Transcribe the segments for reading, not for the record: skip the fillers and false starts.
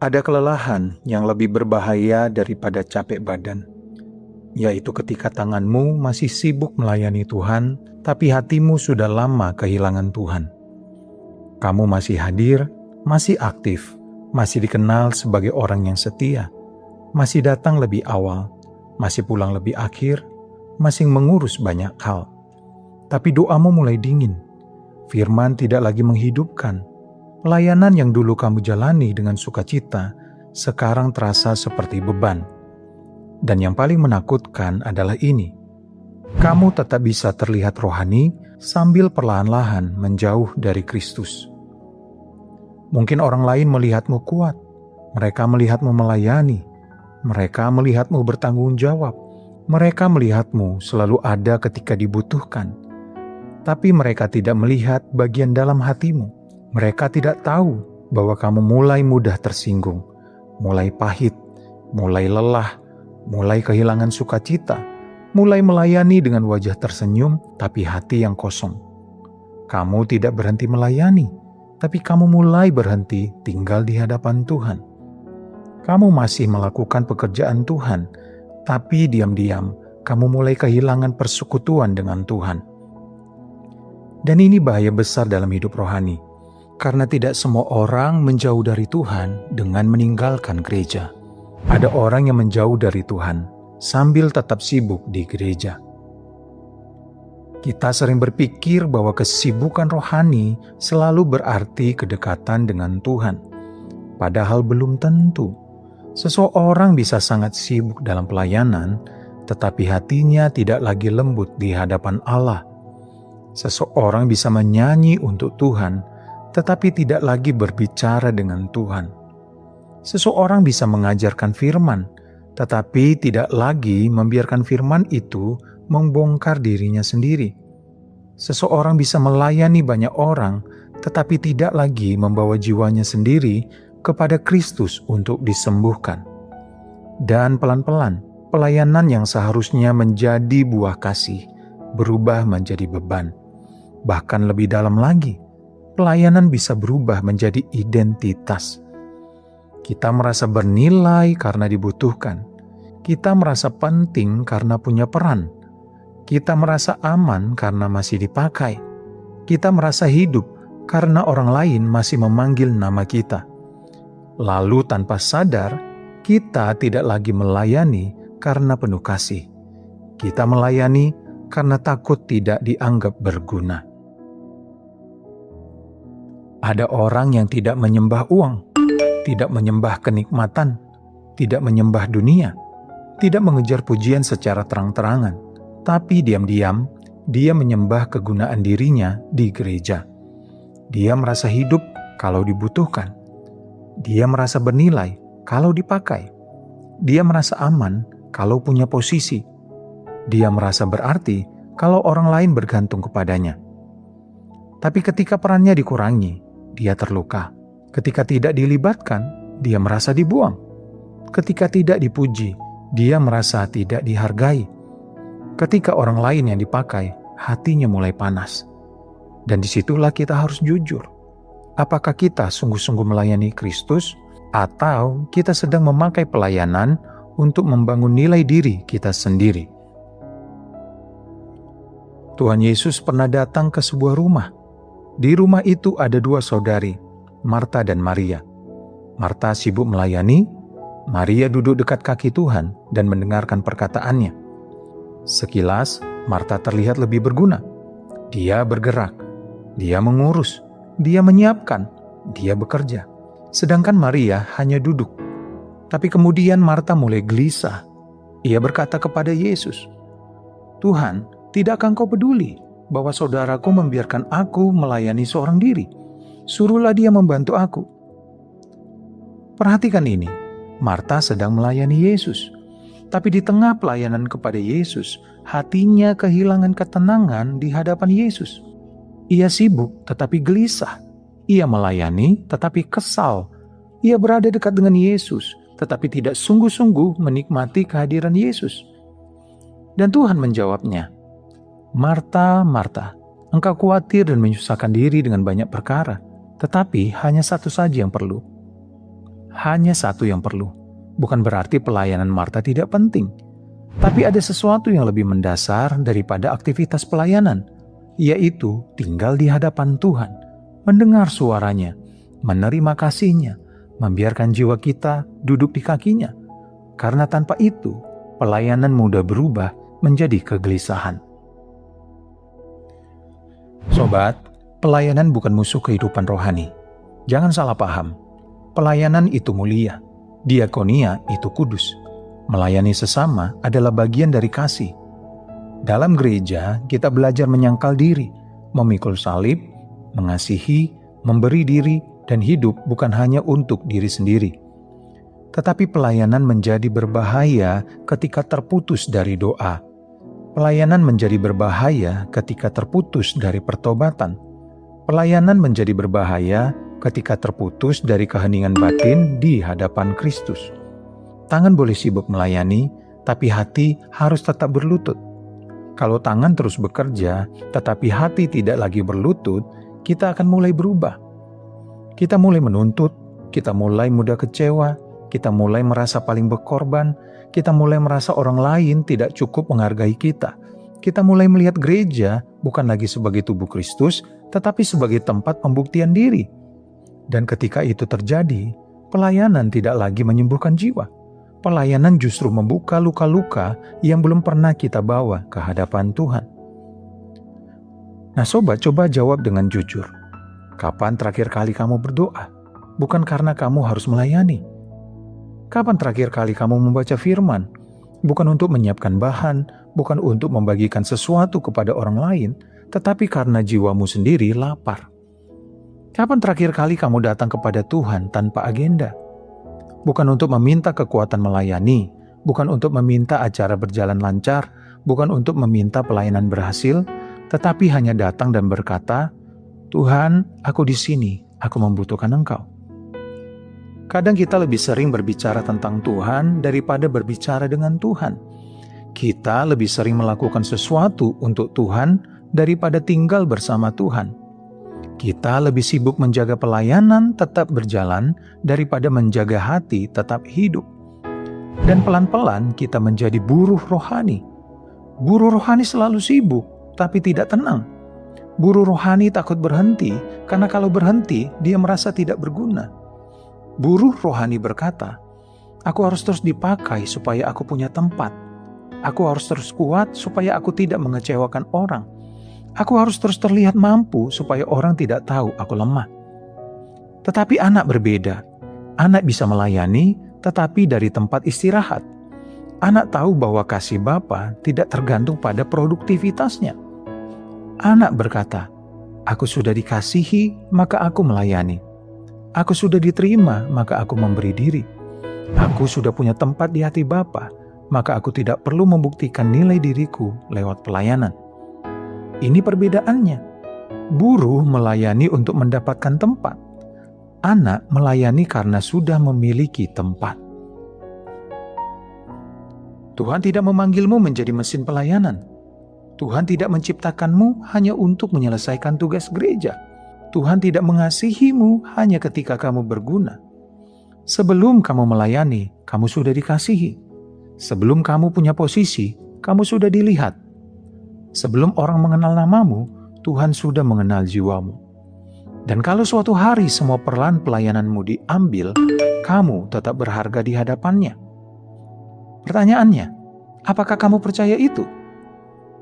Ada kelelahan yang lebih berbahaya daripada capek badan, yaitu ketika tanganmu masih sibuk melayani Tuhan, tapi hatimu sudah lama kehilangan Tuhan. Kamu masih hadir, masih aktif, masih dikenal sebagai orang yang setia, masih datang lebih awal, masih pulang lebih akhir, masih mengurus banyak hal. Tapi doamu mulai dingin, firman tidak lagi menghidupkan. Pelayanan yang dulu kamu jalani dengan sukacita, sekarang terasa seperti beban. Dan yang paling menakutkan adalah ini. Kamu tetap bisa terlihat rohani sambil perlahan-lahan menjauh dari Kristus. Mungkin orang lain melihatmu kuat, mereka melihatmu melayani, mereka melihatmu bertanggung jawab, mereka melihatmu selalu ada ketika dibutuhkan. Tapi mereka tidak melihat bagian dalam hatimu. Mereka tidak tahu bahwa kamu mulai mudah tersinggung, mulai pahit, mulai lelah, mulai kehilangan sukacita, mulai melayani dengan wajah tersenyum tapi hati yang kosong. Kamu tidak berhenti melayani, tapi kamu mulai berhenti tinggal di hadapan Tuhan. Kamu masih melakukan pekerjaan Tuhan, tapi diam-diam kamu mulai kehilangan persekutuan dengan Tuhan. Dan ini bahaya besar dalam hidup rohani. Karena tidak semua orang menjauh dari Tuhan dengan meninggalkan gereja. Ada orang yang menjauh dari Tuhan sambil tetap sibuk di gereja. Kita sering berpikir bahwa kesibukan rohani selalu berarti kedekatan dengan Tuhan. Padahal belum tentu. Seseorang bisa sangat sibuk dalam pelayanan, tetapi hatinya tidak lagi lembut di hadapan Allah. Seseorang bisa menyanyi untuk Tuhan, tetapi tidak lagi berbicara dengan Tuhan. Seseorang bisa mengajarkan firman, tetapi tidak lagi membiarkan firman itu membongkar dirinya sendiri. Seseorang bisa melayani banyak orang, tetapi tidak lagi membawa jiwanya sendiri kepada Kristus untuk disembuhkan. Dan pelan-pelan, pelayanan yang seharusnya menjadi buah kasih, berubah menjadi beban. Bahkan lebih dalam lagi, pelayanan bisa berubah menjadi identitas. Kita merasa bernilai karena dibutuhkan. Kita merasa penting karena punya peran. Kita merasa aman karena masih dipakai. Kita merasa hidup karena orang lain masih memanggil nama kita. Lalu tanpa sadar, kita tidak lagi melayani karena penuh kasih. Kita melayani karena takut tidak dianggap berguna. Ada orang yang tidak menyembah uang, tidak menyembah kenikmatan, tidak menyembah dunia, tidak mengejar pujian secara terang-terangan, tapi diam-diam dia menyembah kegunaan dirinya di gereja. Dia merasa hidup kalau dibutuhkan. Dia merasa bernilai kalau dipakai. Dia merasa aman kalau punya posisi. Dia merasa berarti kalau orang lain bergantung kepadanya. Tapi ketika perannya dikurangi, dia terluka. Ketika tidak dilibatkan, dia merasa dibuang. Ketika tidak dipuji, dia merasa tidak dihargai. Ketika orang lain yang dipakai, hatinya mulai panas. Dan disitulah kita harus jujur. Apakah kita sungguh-sungguh melayani Kristus, atau kita sedang memakai pelayanan untuk membangun nilai diri kita sendiri? Tuhan Yesus pernah datang ke sebuah rumah. Di rumah itu ada dua saudari, Marta dan Maria. Marta sibuk melayani, Maria duduk dekat kaki Tuhan dan mendengarkan perkataannya. Sekilas, Marta terlihat lebih berguna. Dia bergerak, dia mengurus, dia menyiapkan, dia bekerja. Sedangkan Maria hanya duduk. Tapi kemudian Marta mulai gelisah. Ia berkata kepada Yesus, "Tuhan, tidakkah Engkau peduli bahwa saudaraku membiarkan aku melayani seorang diri? Suruhlah dia membantu aku." Perhatikan ini, Marta sedang melayani Yesus. Tapi di tengah pelayanan kepada Yesus, hatinya kehilangan ketenangan di hadapan Yesus. Ia sibuk tetapi gelisah. Ia melayani tetapi kesal. Ia berada dekat dengan Yesus tetapi tidak sungguh-sungguh menikmati kehadiran Yesus. Dan Tuhan menjawabnya, "Marta, Marta, engkau khawatir dan menyusahkan diri dengan banyak perkara, tetapi hanya satu saja yang perlu. hanya satu yang perlu. Bukan berarti pelayanan Marta tidak penting. Tapi ada sesuatu yang lebih mendasar daripada aktivitas pelayanan, yaitu tinggal di hadapan Tuhan, mendengar suaranya, menerima kasih-Nya, membiarkan jiwa kita duduk di kaki-Nya. Karena tanpa itu, pelayanan mudah berubah menjadi kegelisahan. Sobat, pelayanan bukan musuh kehidupan rohani. Jangan salah paham. Pelayanan itu mulia, diakonia itu kudus. Melayani sesama adalah bagian dari kasih. Dalam gereja, kita belajar menyangkal diri, memikul salib, mengasihi, memberi diri, dan hidup bukan hanya untuk diri sendiri. Tetapi pelayanan menjadi berbahaya ketika terputus dari doa. Pelayanan menjadi berbahaya ketika terputus dari pertobatan. Pelayanan menjadi berbahaya ketika terputus dari keheningan batin di hadapan Kristus. Tangan boleh sibuk melayani, tapi hati harus tetap berlutut. Kalau tangan terus bekerja, tetapi hati tidak lagi berlutut, kita akan mulai berubah. Kita mulai menuntut, kita mulai mudah kecewa, kita mulai merasa paling berkorban, kita mulai merasa orang lain tidak cukup menghargai kita. Kita mulai melihat gereja bukan lagi sebagai tubuh Kristus, tetapi sebagai tempat pembuktian diri. Dan ketika itu terjadi, pelayanan tidak lagi menyembuhkan jiwa. Pelayanan justru membuka luka-luka yang belum pernah kita bawa ke hadapan Tuhan. Nah sobat, coba jawab dengan jujur. Kapan terakhir kali kamu berdoa? Bukan karena kamu harus melayani. Kapan terakhir kali kamu membaca firman? Bukan untuk menyiapkan bahan, bukan untuk membagikan sesuatu kepada orang lain, tetapi karena jiwamu sendiri lapar. Kapan terakhir kali kamu datang kepada Tuhan tanpa agenda? Bukan untuk meminta kekuatan melayani, bukan untuk meminta acara berjalan lancar, bukan untuk meminta pelayanan berhasil, tetapi hanya datang dan berkata, "Tuhan, aku di sini, aku membutuhkan Engkau." Kadang kita lebih sering berbicara tentang Tuhan daripada berbicara dengan Tuhan. Kita lebih sering melakukan sesuatu untuk Tuhan daripada tinggal bersama Tuhan. Kita lebih sibuk menjaga pelayanan tetap berjalan daripada menjaga hati tetap hidup. Dan pelan-pelan kita menjadi buruh rohani. Buruh rohani selalu sibuk, tapi tidak tenang. Buruh rohani takut berhenti, karena kalau berhenti, dia merasa tidak berguna. Buruh rohani berkata, "Aku harus terus dipakai supaya aku punya tempat. Aku harus terus kuat supaya aku tidak mengecewakan orang. Aku harus terus terlihat mampu supaya orang tidak tahu aku lemah." Tetapi anak berbeda. Anak bisa melayani, tetapi dari tempat istirahat. Anak tahu bahwa kasih Bapa tidak tergantung pada produktivitasnya. Anak berkata, "Aku sudah dikasihi, maka aku melayani. Aku sudah diterima, maka aku memberi diri. Aku sudah punya tempat di hati Bapa, maka aku tidak perlu membuktikan nilai diriku lewat pelayanan." Ini perbedaannya. Buruh melayani untuk mendapatkan tempat. Anak melayani karena sudah memiliki tempat. Tuhan tidak memanggilmu menjadi mesin pelayanan. Tuhan tidak menciptakanmu hanya untuk menyelesaikan tugas gereja. Tuhan tidak mengasihimu hanya ketika kamu berguna. Sebelum kamu melayani, kamu sudah dikasihi. Sebelum kamu punya posisi, kamu sudah dilihat. Sebelum orang mengenal namamu, Tuhan sudah mengenal jiwamu. Dan kalau suatu hari semua peran pelayananmu diambil, kamu tetap berharga di hadapannya. Pertanyaannya, apakah kamu percaya itu?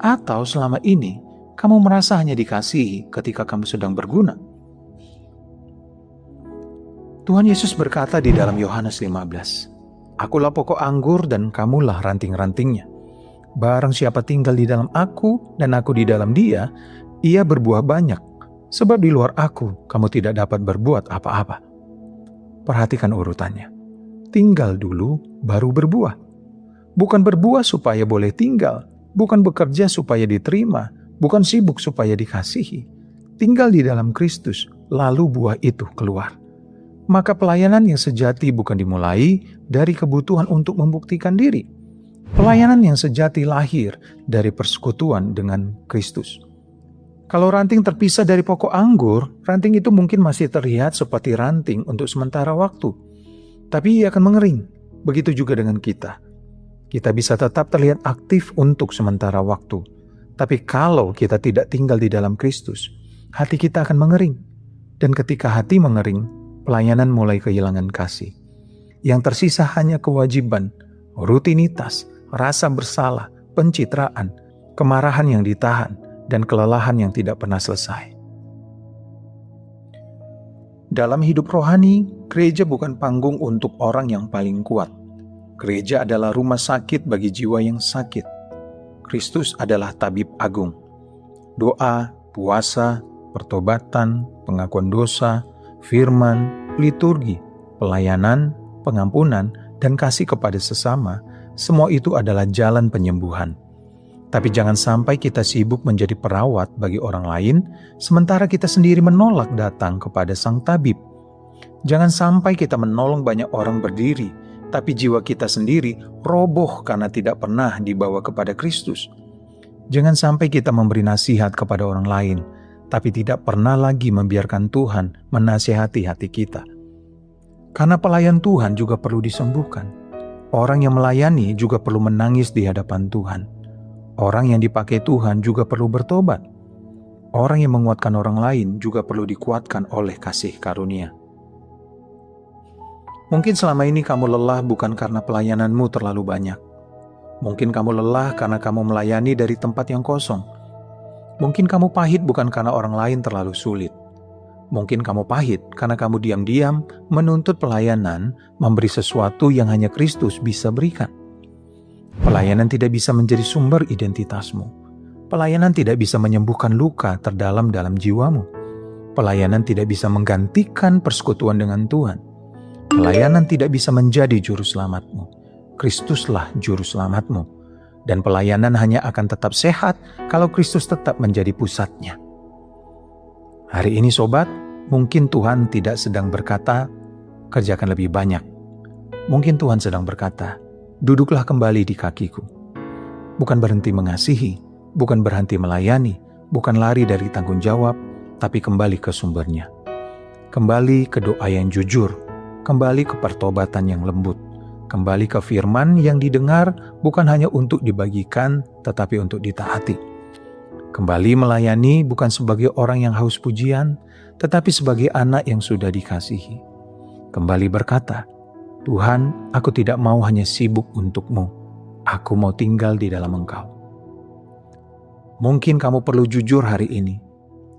Atau selama ini, kamu merasa hanya dikasihi ketika kamu sedang berguna? Tuhan Yesus berkata di dalam Yohanes 15, "Akulah pokok anggur dan kamulah ranting-rantingnya. Barang siapa tinggal di dalam aku dan aku di dalam dia, ia berbuah banyak. Sebab di luar aku, kamu tidak dapat berbuat apa-apa." Perhatikan urutannya. Tinggal dulu, baru berbuah. Bukan berbuah supaya boleh tinggal, bukan bekerja supaya diterima, bukan sibuk supaya dikasihi. Tinggal di dalam Kristus, lalu buah itu keluar. Maka pelayanan yang sejati bukan dimulai dari kebutuhan untuk membuktikan diri. Pelayanan yang sejati lahir dari persekutuan dengan Kristus. Kalau ranting terpisah dari pokok anggur, ranting itu mungkin masih terlihat seperti ranting untuk sementara waktu. tapi ia akan mengering. Begitu juga dengan kita. Kita bisa tetap terlihat aktif untuk sementara waktu, tapi kalau kita tidak tinggal di dalam Kristus, hati kita akan mengering. Dan ketika hati mengering, pelayanan mulai kehilangan kasih. Yang tersisa hanya kewajiban, rutinitas, rasa bersalah, pencitraan, kemarahan yang ditahan, dan kelelahan yang tidak pernah selesai. Dalam hidup rohani, gereja bukan panggung untuk orang yang paling kuat. Gereja adalah rumah sakit bagi jiwa yang sakit. Kristus adalah tabib agung. Doa, puasa, pertobatan, pengakuan dosa, firman, liturgi, pelayanan, pengampunan, dan kasih kepada sesama, semua itu adalah jalan penyembuhan. Tapi jangan sampai kita sibuk menjadi perawat bagi orang lain, sementara kita sendiri menolak datang kepada sang tabib. Jangan sampai kita menolong banyak orang berdiri, tapi jiwa kita sendiri roboh karena tidak pernah dibawa kepada Kristus. Jangan sampai kita memberi nasihat kepada orang lain, tapi tidak pernah lagi membiarkan Tuhan menasihati hati kita. Karena pelayan Tuhan juga perlu disembuhkan. Orang yang melayani juga perlu menangis di hadapan Tuhan. Orang yang dipakai Tuhan juga perlu bertobat. Orang yang menguatkan orang lain juga perlu dikuatkan oleh kasih karunia. Mungkin selama ini kamu lelah bukan karena pelayananmu terlalu banyak. Mungkin kamu lelah karena kamu melayani dari tempat yang kosong. Mungkin kamu pahit bukan karena orang lain terlalu sulit. Mungkin kamu pahit karena kamu diam-diam menuntut pelayanan memberi sesuatu yang hanya Kristus bisa berikan. Pelayanan tidak bisa menjadi sumber identitasmu. Pelayanan tidak bisa menyembuhkan luka terdalam dalam jiwamu. Pelayanan tidak bisa menggantikan persekutuan dengan Tuhan. Pelayanan tidak bisa menjadi juru selamatmu. Kristuslah juru selamatmu. Dan pelayanan hanya akan tetap sehat kalau Kristus tetap menjadi pusatnya. Hari ini sobat, mungkin Tuhan tidak sedang berkata, kerjakan lebih banyak. Mungkin Tuhan sedang berkata, duduklah kembali di kakiku. Bukan berhenti mengasihi, bukan berhenti melayani, bukan lari dari tanggung jawab, tapi kembali ke sumbernya. Kembali ke doa yang jujur, kembali ke pertobatan yang lembut, kembali ke firman yang didengar bukan hanya untuk dibagikan, tetapi untuk ditaati. Kembali melayani bukan sebagai orang yang haus pujian, tetapi sebagai anak yang sudah dikasihi. Kembali berkata, Tuhan, aku tidak mau hanya sibuk untuk-Mu. Aku mau tinggal di dalam Engkau. Mungkin kamu perlu jujur hari ini.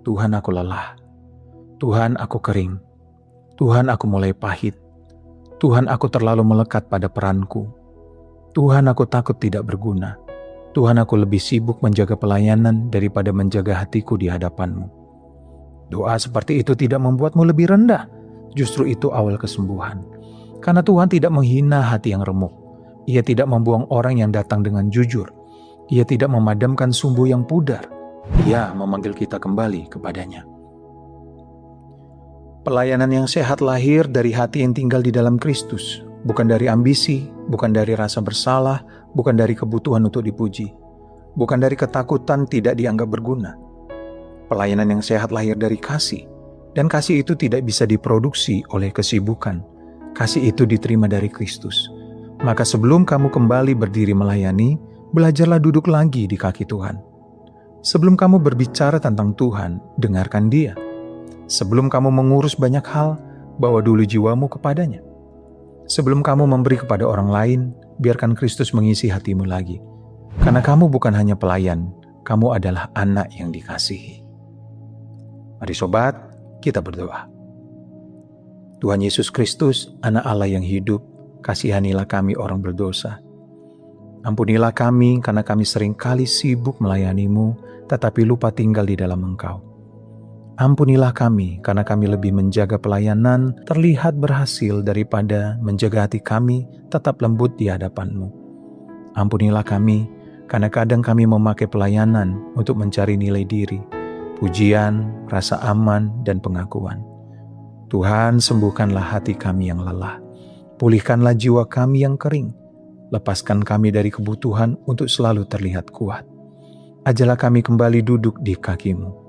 Tuhan, aku lelah. Tuhan, aku kering. Tuhan, aku mulai pahit. Tuhan, aku terlalu melekat pada peranku. Tuhan, aku takut tidak berguna. Tuhan, aku lebih sibuk menjaga pelayanan daripada menjaga hatiku di hadapan-Mu. Doa seperti itu tidak membuatmu lebih rendah. Justru itu awal kesembuhan. Karena Tuhan tidak menghina hati yang remuk. Ia tidak membuang orang yang datang dengan jujur. Ia tidak memadamkan sumbu yang pudar. Ia memanggil kita kembali kepadanya. Pelayanan yang sehat lahir dari hati yang tinggal di dalam Kristus. Bukan dari ambisi, bukan dari rasa bersalah, bukan dari kebutuhan untuk dipuji. Bukan dari ketakutan tidak dianggap berguna. Pelayanan yang sehat lahir dari kasih. Dan kasih itu tidak bisa diproduksi oleh kesibukan. Kasih itu diterima dari Kristus. Maka sebelum kamu kembali berdiri melayani, belajarlah duduk lagi di kaki Tuhan. Sebelum kamu berbicara tentang Tuhan, dengarkan Dia. Sebelum kamu mengurus banyak hal, bawa dulu jiwamu kepadanya. Sebelum kamu memberi kepada orang lain, biarkan Kristus mengisi hatimu lagi. Karena kamu bukan hanya pelayan, kamu adalah anak yang dikasihi. Mari sobat, kita berdoa. Tuhan Yesus Kristus, Anak Allah yang hidup, kasihanilah kami orang berdosa. Ampunilah kami karena kami seringkali sibuk melayani-Mu, tetapi lupa tinggal di dalam Engkau. Ampunilah kami karena kami lebih menjaga pelayanan terlihat berhasil daripada menjaga hati kami tetap lembut di hadapan-Mu. Ampunilah kami karena kadang kami memakai pelayanan untuk mencari nilai diri, pujian, rasa aman, dan pengakuan. Tuhan, sembuhkanlah hati kami yang lelah. Pulihkanlah jiwa kami yang kering. Lepaskan kami dari kebutuhan untuk selalu terlihat kuat. Ajarlah kami kembali duduk di kaki-Mu.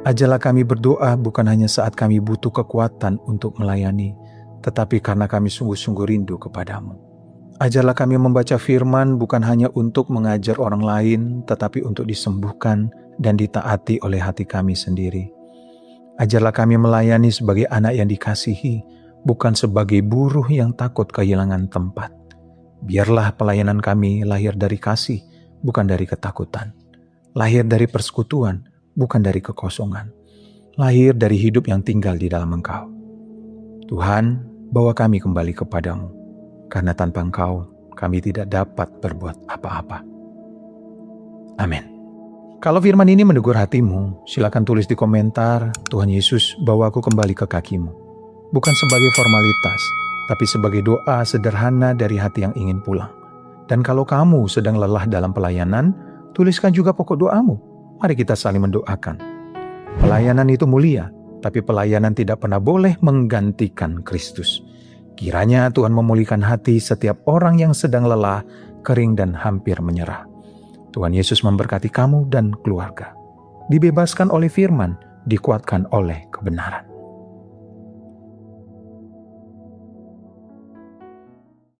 Ajarlah kami berdoa bukan hanya saat kami butuh kekuatan untuk melayani, tetapi karena kami sungguh-sungguh rindu kepadamu. Ajarlah kami membaca firman bukan hanya untuk mengajar orang lain, tetapi untuk disembuhkan dan ditaati oleh hati kami sendiri. Ajarlah kami melayani sebagai anak yang dikasihi, bukan sebagai buruh yang takut kehilangan tempat. Biarlah pelayanan kami lahir dari kasih, bukan dari ketakutan. Lahir dari persekutuan, bukan dari kekosongan. Lahir dari hidup yang tinggal di dalam Engkau. Tuhan, bawa kami kembali kepadamu, karena tanpa Engkau kami tidak dapat berbuat apa-apa. Amin. Kalau firman ini menegur hatimu, silakan tulis di komentar, Tuhan Yesus bawa aku kembali ke kakimu. Bukan sebagai formalitas, tapi sebagai doa sederhana dari hati yang ingin pulang. Dan kalau kamu sedang lelah dalam pelayanan, tuliskan juga pokok doamu. Mari kita saling mendoakan. Pelayanan itu mulia, tapi pelayanan tidak pernah boleh menggantikan Kristus. Kiranya Tuhan memulihkan hati setiap orang yang sedang lelah, kering dan hampir menyerah. Tuhan Yesus memberkati kamu dan keluarga. Dibebaskan oleh firman, dikuatkan oleh kebenaran.